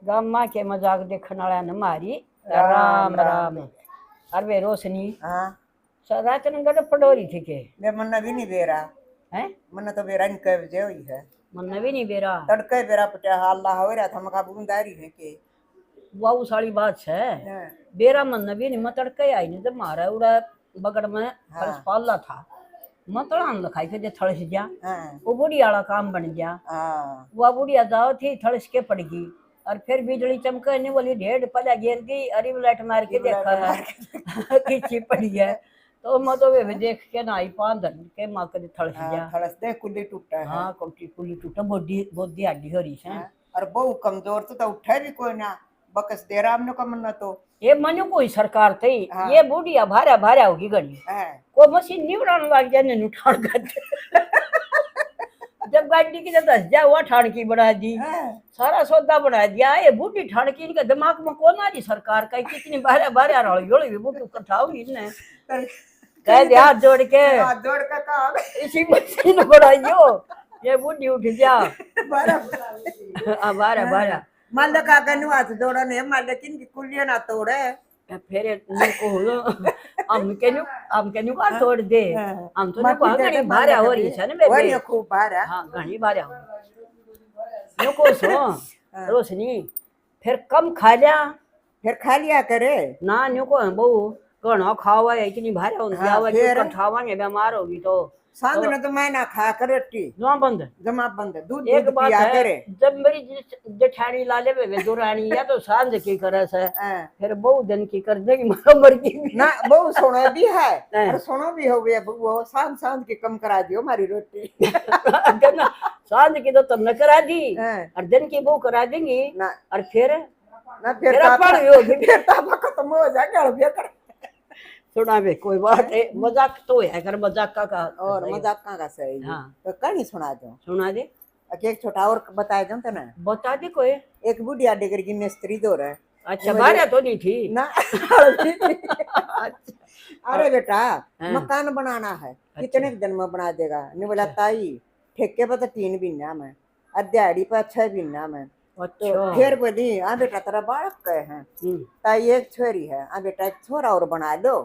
Gamma के मजाक देखने वाला न मारी राम राम अरे रोशनी हाँ सदा चन गड़ पडोरी थी के मैं मन भी नहीं बेरा है मन तो बेरा नहीं कह बजे हुई है मन भी नहीं बेरा तड़के बेरा पटे हल्ला हो रहा था मका बूंदारी है के वाऊ सारी बात है हाँ बेरा मन भी नहीं मतड़ के आई नहीं जब मारा उड़ा बगड़ में फर्श पाला था मतड़ान लखाई के जे थड़स गया हाँ वो बुढ़ी वाला काम बन गया हाँ वह बुढ़िया जाओ थी थड़स के पड़ गई और फिर बिजली चमकने वाली ढेड़ पला गिर गई अरे लाइट मार के देखा खींची पड़ी है तो मैं तो वे देख के ना आई पान धन के माँ के थड़स गया थड़स दे कुल्ली टूटा है हाँ कुली टूटा बोडी बोदी हड्डी हो रही है और बहु कमजोर तो उठे भी कोई ना बकस दे रहा हमने का मन्ना तो ये मनु कोई सरकार थी ये बुढ़िया भारा भारा होगी गणी को मशीन नहीं उड़ाने लग जाने नुठान कर जब गाड़ी की जब 10 वो ठाण की बना दी सारा सौदा बना दिया ये बूढ़ी ठाण की इनके दिमाग में कौन आ रही सरकार का कितनी बारह बारह रही होली भी बूढ़ी उठाओगी ने कह दे हाथ जोड़ के काम इसी मशीन बनाइयो ये बूढ़ी उठ जा बारह बारह माल का गनु हाथ जोड़ा ने माल किन की कुलिया ना तोड़े फिर को हम केनु का तोड़ दे हम तो को घणी बारह हो रही है ना बे वरी खूब बारह हां घणी बारह हो नो को सो रोशनी फिर कम खा लिया करे ना न्यू को बहु घणो खावा है इतनी भारे होंदी आवे जो खावा ने बीमार होगी तो सांग न तो मैं ना खा कर रोटी जमा बंद दूध एक बात पिया है करे जब मेरी जेठानी लाले वे दुरानी या तो सांझ की करे से फिर बहु दिन की कर देगी मर की ना बहु सोना भी है और सोना भी हो गया वो सांझ की कम करा दियो हमारी रोटी सांझ की तो तुमने करा दी और दिन की बहु करा देंगी और फिर खत्म हो जाएगा सुना बे कोई बात है मजाक तो है अगर मजाक का और मजाक का सही हाँ तो कहानी सुना दे एक छोटा और बता दो तो ना बता दे कोई एक बुढ़िया डेगर की मिस्त्री दो रहा अच्छा बारह तो नहीं थी ना अरे बेटा मकान बनाना है कितने दिन में बना देगा नहीं बोला ताई ठेके पर तो 3 महीना में और दिहाड़ी पर 6 महीना में तो फिर बोली हाँ बेटा तेरा बालक कहे हैं ताई एक छोरी है हाँ बेटा एक छोरा और बना दो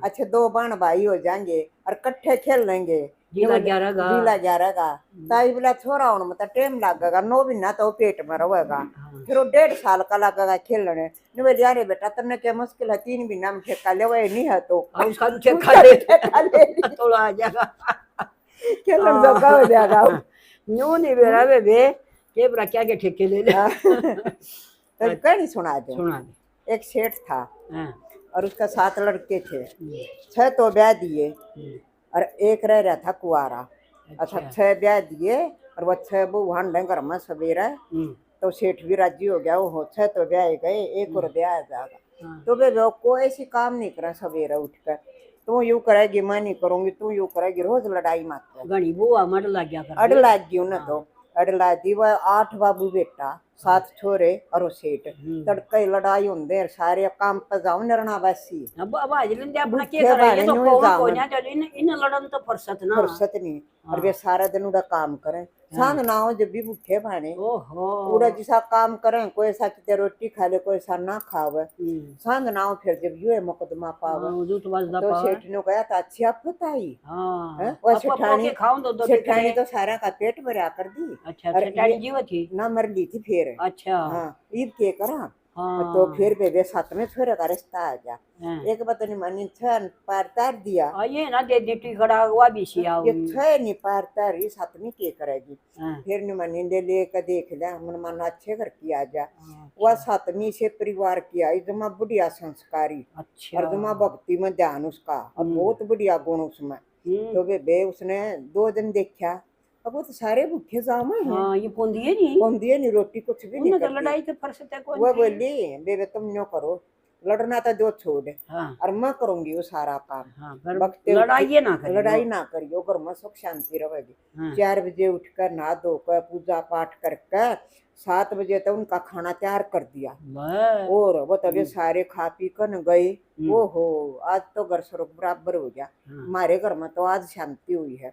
अच्छे 2 बहन भाई हो जाएंगे और कट्ठे खेल लेंगे जीला 11 का ताई बोला छोरा होने में तो टाइम लगेगा 9 महीना तो पेट में रहेगा फिर वो 1.5 साल का लगेगा खेलने नहीं बोले अरे बेटा तुमने क्या मुश्किल है 3 महीना में ठेका ले वही नहीं है तो थोड़ा आ जाएगा खेलने धोखा हो जाएगा न्यू नहीं बेरा बे के बरा क्या के ठेके ले लिया तो कहानी सुना दे एक सेठ था और उसका 7 लड़के थे 6 तो ब्याह दिए और एक रह रहा था कुआरा अच्छा 6 ब्याह दिए और वो 6 वो वहां डंगर में सवेरा तो सेठ भी राजी हो गया वो 6 तो ब्याह गए एक और ब्याह जाएगा तो वे कोई ऐसी काम नहीं करे सवेरा उठकर तू यूं करेगी मैं नहीं करूंगी तू यूं करेगी रोज लड़ाई मत घणी बुआ मड लग गया अड़ लग गई उन्हें तो अड़ला दी वह 8 बाबू बेटा 7 छोरे और सेठ तड़के लड़ाई होंदे सारे काम पर जाओ नरना वासी अब आज लेंदे अपना के करे ये तो कोई ना चल इन लड़न तो फुर्सत नहीं और वे सारा दिन उड़ा काम करें सांग ना हो जब भी भूखे भाने ओहो उड़ा जिसा काम करें कोई सा की रोटी खा ले कोई सा ना खावे सांग ना हो फिर जब यूं मुकदमा पावे तो सेठ ने कहा था अच्छी आप बताई हां वो सेठानी तो सारा का पेट भरा कर दी अच्छा सेठानी जीव थी ना मर ली थी फिर अच्छा हां ईद के करा तो फिर वे 7 में छोरे का रिश्ता आ गया एक बात नहीं मानी 6 पार तार दिया ये ना दे देती खड़ा हुआ भी सिया ये 6 नहीं पार तार 7 में के करेगी फिर नहीं मानी ले के देख ले मन मन अच्छे घर की आ जा वह 7वीं से परिवार किया जमा बढ़िया संस्कारी और जमा भक्ति में ध्यान उसका और बहुत बढ़िया गुण उसमें तो वे उसने 2 दिन देखा अब वो तो सारे भूखे जाम है हां ये पोंदिए नहीं रोटी कुछ भी नहीं करती लड़ाई तो फरसत है कोई वो बोली बेबे तुम न्यों करो लड़ना तो जो छोड़ और मैं करूंगी वो सारा काम लड़ाई ना करियो घर में सुख शांति रहेगी 4 बजे उठकर नहा धोकर पूजा पाठ करके 7 बजे तक उनका खाना तैयार कर दिया और वो तभी सारे खा पी कर गए ओहो आज तो घर स्वर्ग बराबर हो गया हमारे घर में तो आज शांति हुई है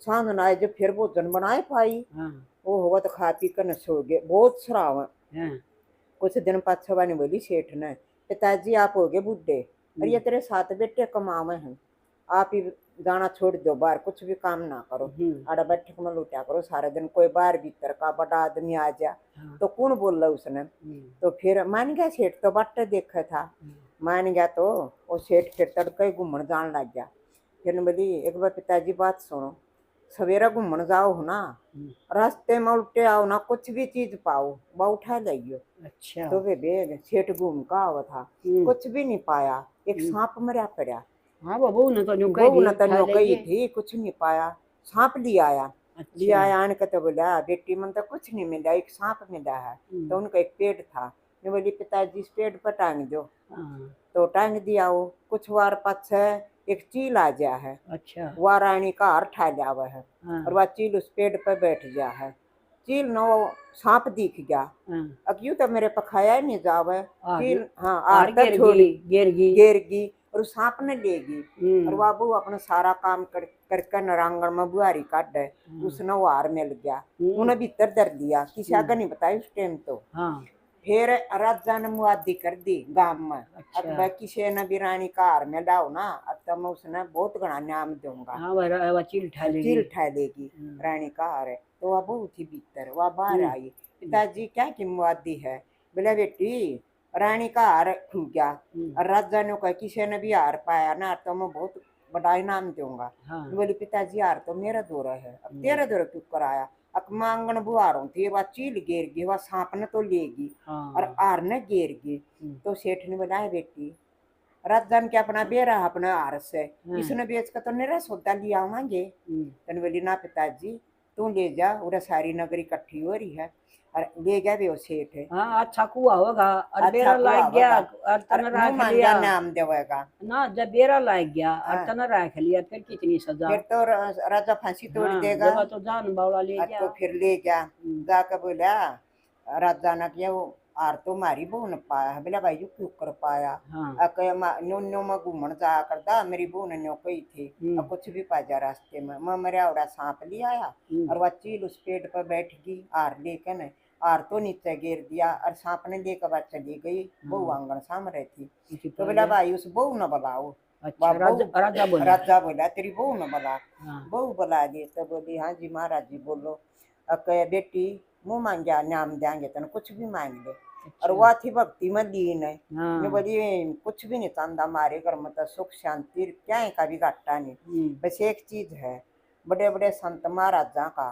सांग ना जब फिर भोजन बनाए पाई ओहो वो तो खा पी कर सो गए बहुत सराव हाँ। कुछ दिन पाछे वानी बोली सेठ ने, पिताजी आप हो गए बूढ़े और ये तेरे 7 बेटे कमावे हैं, आप ही जाना छोड़ दो बाहर, कुछ भी काम ना करो, आड़ा बैठक में लुटा करो सारे दिन, कोई बाहर भीतर का बड़ा आदमी आ जा तो कौन बोल रहा उसने। तो फिर मान गया सेठ, तो बट्टे देखा था, मान गया तो वो सेठ फिर तड़के घूमने जान लग गया। फिर बोली एक बार पिताजी बात सुनो, सवेरा घूमने जाओ हो ना, रास्ते में उल्टे आओ ना, कुछ भी चीज पाओ वह उठा लाइयो। अच्छा। तो वे बेग सेठ घूम का आवा था, कुछ भी नहीं पाया, एक सांप मरा पड़ा। हाँ बहू ने तो न्यू बहू ने तो न्यू कही थी, कुछ नहीं पाया, सांप लिया आया। लिया आया आने का तो बोला बेटी मन तो कुछ नहीं मिला, एक सांप मिला है। तो उनका एक पेड़ था, मैं बोली पिताजी इस पेड़ पर टांग दो। तो टांग दिया वो, कुछ वार पाछे एक चील आ गया है। अच्छा। वह रानी का हार ठा लिया हुआ है और वह चील उस पेड़ पर बैठ गया है। चील नो सांप दिख गया, अब यूं तो मेरे पखाया नहीं जावे, चील हाँ हार तो छोड़ी गिर और सांप ने लेगी। और बाबू अपना सारा काम करके नरांगण में बुआरी काट दे, उसने वो हार मिल गया, उन्हें भीतर दर दिया, किसी आगे नहीं बताई उस टाइम तो। फिर राजा ने मुआदी कर दी गांव में। अच्छा। अब किसी ने भी रानी का हार में लाओ ना, अब तो मैं उसने बहुत घना नाम दूंगा, चील ठा लेगी रानी का हार है। तो वह बहुत ही भीतर वह बाहर आई, पिताजी क्या की मुआदी है। बोले बेटी रानी का हार खो गया और राजा ने कहा किसी ने भी हार पाया ना तो मैं बहुत बड़ा इनाम दूंगा। बोली पिताजी हार तो मेरा दौरा है, अब तेरा दौरा क्यों कराया। अकमांगन बुआरों थी, वह चील गिर गई, वह सांप ने तो लेगी और हार ने गिर गई। तो सेठ ने बोला बेटी राजा ने अपना बेरा अपना हार से इसने बेच कर तो मेरा सौदा लिया आवांगे। तो बोली ना पिताजी तू ले जा, उधर सारी नगरी इकट्ठी हो रही है और ले गया भी सेठ है। हाँ अच्छा कुआ होगा और बेरा लाग गया और तने रख लिया, नाम देवेगा ना, जब बेरा लाग गया और तने रख लिया फिर कितनी सजा, फिर तो राजा फांसी तोड़ देगा, तो जान बावला ले गया। तो फिर ले गया जाकर बोला राजा ने किया वो हार तो मारी बहू ने पाया है। बोला भाई जो क्यों कर पाया, न्यो में घूमन जा करता, मेरी बहू ने न्यो कही थी कुछ भी पा जा रास्ते में, मैं मेरा उड़ा सांप ले आया और वह चील उस पेड़ पर बैठ गई, हार लेकर न हार तो नीचे गिर दिया और सांप ने लेकर बाद चली गई। बहू आंगन साम रही थी। तो बोला भाई उस बहू न बुलाओ। अच्छा, राजा बोला तेरी बहू न बुला। बहू बुला दी तो बोली हाँ जी महाराज जी बोलो। बेटी मुँह मांग गया नाम देंगे तेन कुछ भी मांग ले। और वह थी भक्ति में लीन है, मैं बोली कुछ भी नहीं चाहता, हमारे घर में तो सुख शांति क्या का भी घाटा नहीं, बस एक चीज है बड़े बड़े संत महाराजा का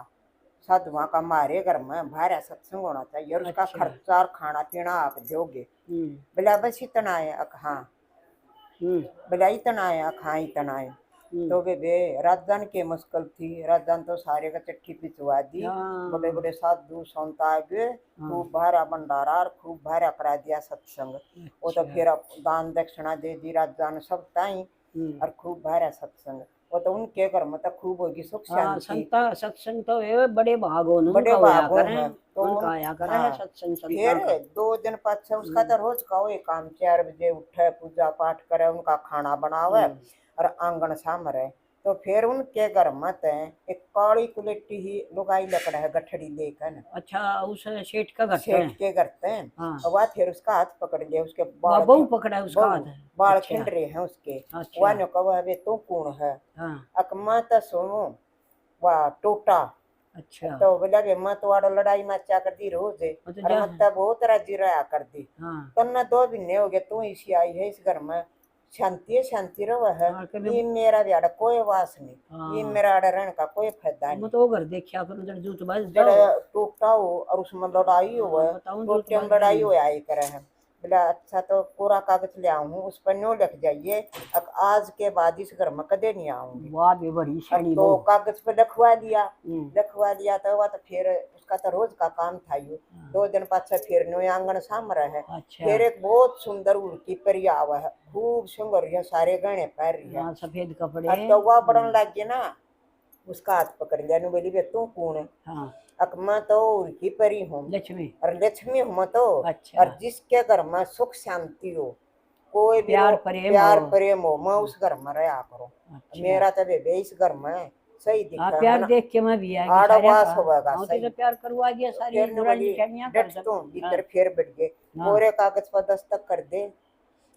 साधुआ का हमारे घर में भारा सत्संग होना चाहिए और उसका खर्चा और खाना पीना आप दोगे। बोला बस इतना है। हाँ बोला इतना है, हाँ इतना है। तो वे राजधान के मुश्किल थी, राजधान तो सारे का चिट्ठी पिछवा दी, बड़े बड़े साधु संत आ गए, खूब भारा भंडारा और खूब भारा करा दिया सत्संग। वो तो फिर दान दक्षिणा दे दी राजधान सब ताई और खूब भारा सत्संग। वो तो उनके घर में तो खूब होगी सुख शांति। सत्संग तो बड़े भागों बड़े भागों है तो उनका आया करे सत्संग। फिर 2 दिन पाछे उसका तो रोज का वही काम, 4 बजे उठे पूजा पाठ करे, उनका खाना बनावे और आंगन साम रहे। तो फिर उनके घर में एक काली कुलेटी ही लुगाई लकड़ा है गठड़ी लेकर। अच्छा उस सेठ का घर, सेठ के घर वह फिर उसका हाथ पकड़ लिया, उसके बाल पकड़ा उसका हाथ, बाल खिंड रहे हैं उसके। वह ने कहा वे तू कौन है। अकमा तो सुनो वह टोटा। अच्छा तो बोला वे मत वाड़ो लड़ाई मचा कर दी रोज है और मत बहुत राजी रहा कर दी। तन्ना 2 महीने हो गए तू इसी आई है इस घर में, शांति रहा है। ये मेरा भी आड़ा कोई वास नहीं, ये मेरा आड़ा रहने का कोई फायदा नहीं। तो घर देखा करो जड़ जूत बस टूटा हो और उसमें लड़ाई हो है, टोटे में लड़ाई हो आई करे है। बोला अच्छा तो पूरा कागज ले आऊँ, उस पर न्यू लिख जाइए अब आज के बाद इस घर में कदे नहीं आऊंगी। वाह भी बड़ी शानी। तो कागज पे लिखवा लिया तो वह तो फिर उसका तो रोज का काम था ये। 2 दिन पाछे फिर न्यू आंगन साम रहे। अच्छा। फिर एक बहुत सुंदर उड़की परी आवा है, खूब सुंदर है, सारे गहने पहन रही है, सफेद कपड़े। तो वह बढ़न लग गया ना, उसका हाथ पकड़ लिया, नु बोली तू कौन है। अकमा तो उनकी परी हूँ, लक्ष्मी और लक्ष्मी हूँ तो। अच्छा। और जिसके घर में सुख शांति हो, कोई प्यार प्रेम हो, मैं उस घर में रहा करो। अच्छा। मेरा तो बेबे इस घर में सही दिखा प्यार देख के मैं भी आ गई आड़वास होगा सही तो प्यार करवा दिया सारी फिर दुरानी निशानियां कर डट तो भीतर फिर बैठ गए पूरे कागज पर दस्तक कर दे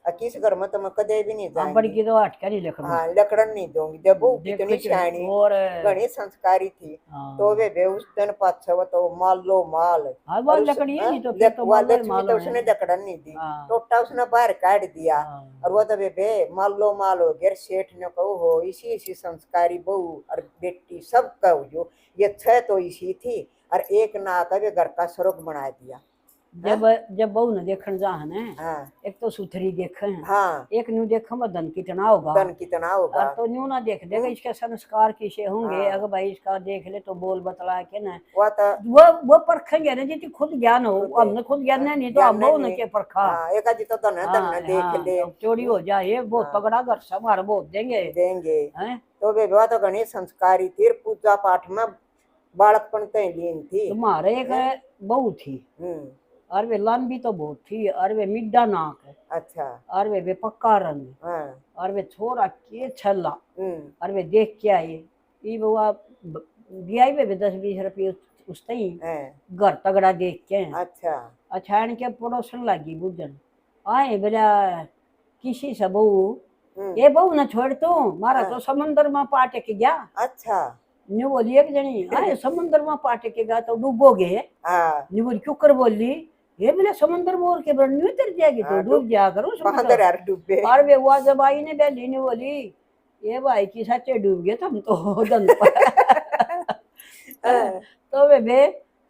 किस घर में तो मैं कदे भी नहीं जाऊंगी बड़ी की तो अटका नहीं लकड़ हाँ लकड़न नहीं दूंगी जब वो कितनी सियाणी और घनी संस्कारी थी तो वे उस दिन पाछव तो माल लो माल वो लकड़ी है नहीं तो फिर तो माल लक्ष्मी तो उसने लकड़न नहीं दी टोटा उसने बाहर काट दिया और वो तो वे माल लो माल हो गया सेठ ने कहो हो इसी इसी संस्कारी बहू और बेटी सब कहो जो ये छह तो इसी थी और एक ना का वे घर का स्वर्ग बना दिया जब बहू ने देखन जा है एक तो सुथरी देखे एक न्यू देखा में धन कितना होगा तो न्यू ना देख देगा इसके संस्कार किसे होंगे अगर भाई इसका देख ले तो बोल बतला के ना वो परखेंगे ना जी खुद ज्ञान हो हमने खुद ज्ञान नहीं तो हम बहू ने के परखा एक जी तो धन देख ले चोरी हो जाए बहुत तगड़ा घर संभार बहुत देंगे तो वे तो गणेश संस्कारी थी पूजा पाठ में बालकपन तय लीन थी तुम्हारे एक बहू थी और वे लंबी तो बहुत थी और वे मिड्डा नाक है अच्छा और वे पक्का रंग और वे छोरा के छल्ला और वे देख के आए ये बुआ दिया वे 10-20 रुपये उसते ही घर तगड़ा देख के अच्छा के पड़ोसन लगी बुझन आए बोला किसी से बहू ये बहू न छोड़ तू मारा तो समंदर में पाटे के गया अच्छा न्यू बोली एक जनी आए समंदर में पाटे के गया तो डूबोगे न्यू बोली क्यों कर बोली ये बोले समंदर मोर के बड़ उतर जाएगी तो डूब जा करो समंदर यार डूबे और वे हुआ जब आई ने बेली ने बोली ये भाई की सच्चे डूब गए तुम तो दन तो वे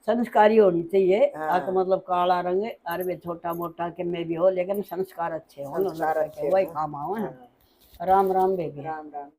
संस्कारी होनी चाहिए तो मतलब काला रंग और वे छोटा मोटा के में भी हो लेकिन संस्कार अच्छे हो वही काम आओ राम राम बेबी राम राम।